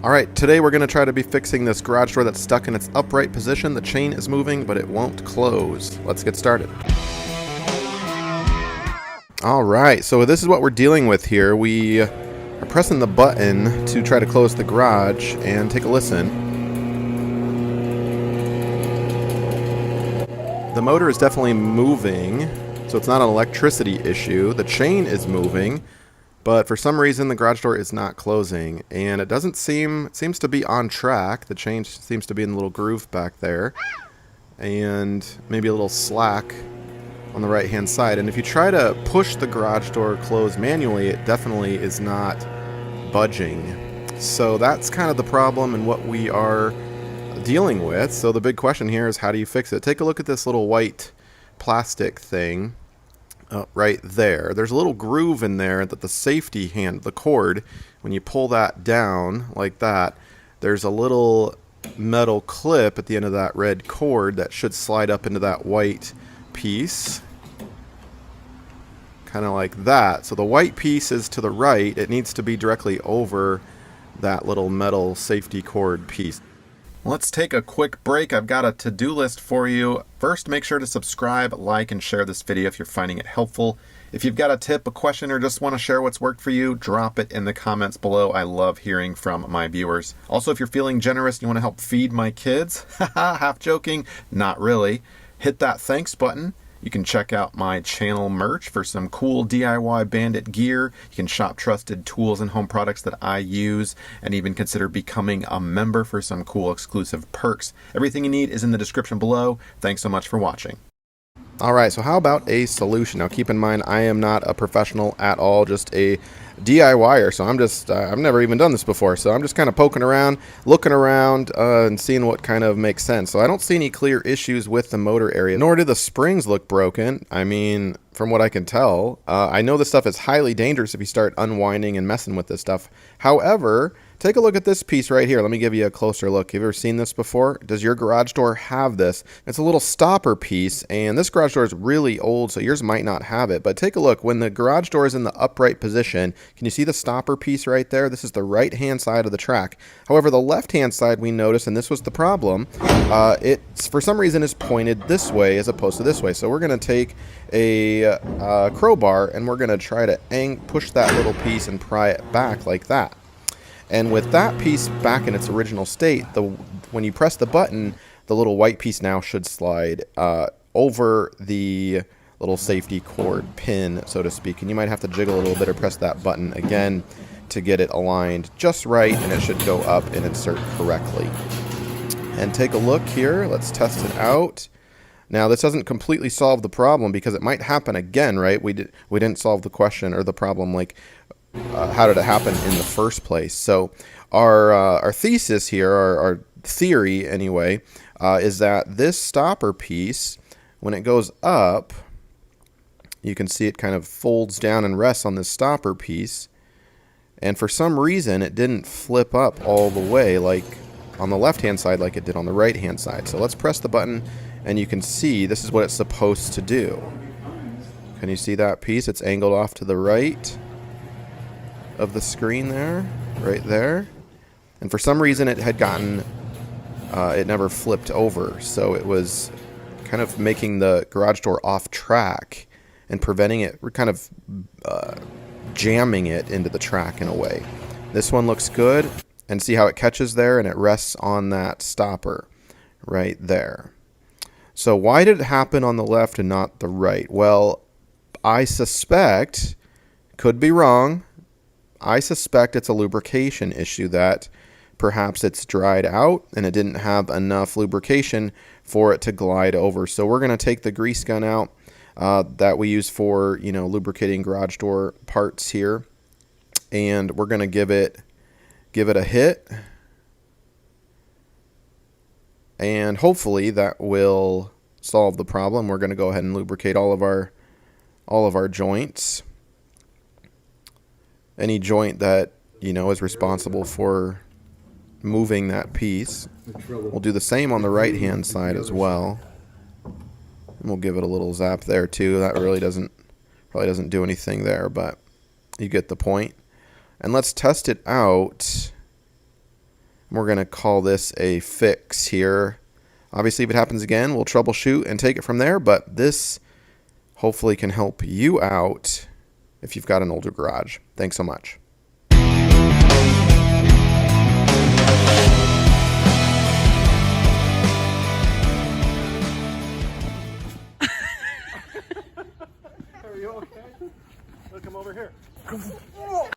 Alright, today we're going to try to be fixing this garage door that's stuck in its upright position. The chain is moving, but it won't close. Let's get started. Alright, so this is what we're dealing with here. We are pressing the button to try to close the garage, and take a listen. The motor is definitely moving, so it's not an electricity issue. The chain is moving, but for some reason the garage door is not closing, and it doesn't seems to be on track. The chain seems to be in a little groove back there, and maybe a little slack on the right hand side. And if you try to push the garage door closed manually, it definitely is not budging. So that's kind of the problem and what we are dealing with. So the big question here is, how do you fix it? Take a look at this little white plastic thing. Right there. There's a little groove in there that the safety hand, the cord, when you pull that down like that, there's a little metal clip at the end of that red cord that should slide up into that white piece. Kind of like that. So the white piece is to the right. It needs to be directly over that little metal safety cord piece. Let's take a quick break. I've got a to-do list for you. First, make sure to subscribe, like, and share this video if you're finding it helpful. If you've got a tip, a question, or just want to share what's worked for you, drop it in the comments below. I love hearing from my viewers. Also, if you're feeling generous and you want to help feed my kids, half joking, not really, hit that thanks button. You can check out my channel merch for some cool DIY Bandit gear. You can shop trusted tools and home products that I use, and even consider becoming a member for some cool exclusive perks. Everything you need is in the description below. Thanks so much for watching. Alright, so how about a solution? Now keep in mind, I am not a professional at all, just a DIYer, so I'm just, I've never even done this before, so I'm just kind of poking around, looking around, and seeing what kind of makes sense. So I don't see any clear issues with the motor area, nor do the springs look broken. I mean, from what I can tell, I know this stuff is highly dangerous if you start unwinding and messing with this stuff. However, take a look at this piece right here. Let me give you a closer look. Have you ever seen this before? Does your garage door have this? It's a little stopper piece, and this garage door is really old, so yours might not have it. But take a look. When the garage door is in the upright position, can you see the stopper piece right there? This is the right-hand side of the track. However, the left-hand side, we notice, and this was the problem, it, for some reason, is pointed this way as opposed to this way. So we're going to take a crowbar, and we're going to try to push that little piece and pry it back like that. And with that piece back in its original state, when you press the button, the little white piece now should slide over the little safety cord pin, so to speak. And you might have to jiggle a little bit or press that button again to get it aligned just right, and it should go up and insert correctly. And take a look here. Let's test it out. Now, this doesn't completely solve the problem, because it might happen again, right? We didn't solve the question or the problem, like, how did it happen in the first place? So our thesis here, our theory anyway, is that this stopper piece, when it goes up, you can see it kind of folds down and rests on this stopper piece, and for some reason it didn't flip up all the way like on the left hand side like it did on the right hand side. So let's press the button, and you can see this is what it's supposed to do. Can you see that piece? It's angled off to the right of the screen there, right there, and for some reason it had gotten it never flipped over, so it was kind of making the garage door off track and preventing it, kind of jamming it into the track in a way. This one looks good, and see how it catches there and it rests on that stopper right there. So why did it happen on the left and not the right? Well, I suspect, could be wrong, I suspect it's a lubrication issue, that perhaps it's dried out and it didn't have enough lubrication for it to glide over. So we're going to take the grease gun out that we use for, lubricating garage door parts here, and we're going to give it a hit, and hopefully that will solve the problem. We're going to go ahead and lubricate all of our joints. Any joint that, is responsible for moving that piece. We'll do the same on the right-hand side as well. And we'll give it a little zap there too. That really doesn't do anything there, but you get the point. And let's test it out We're going to call this a fix here. Obviously, if it happens again, we'll troubleshoot and take it from there, but this hopefully can help you out if you've got an older garage. Thanks so much. Are you okay? Look, come over here. Come on.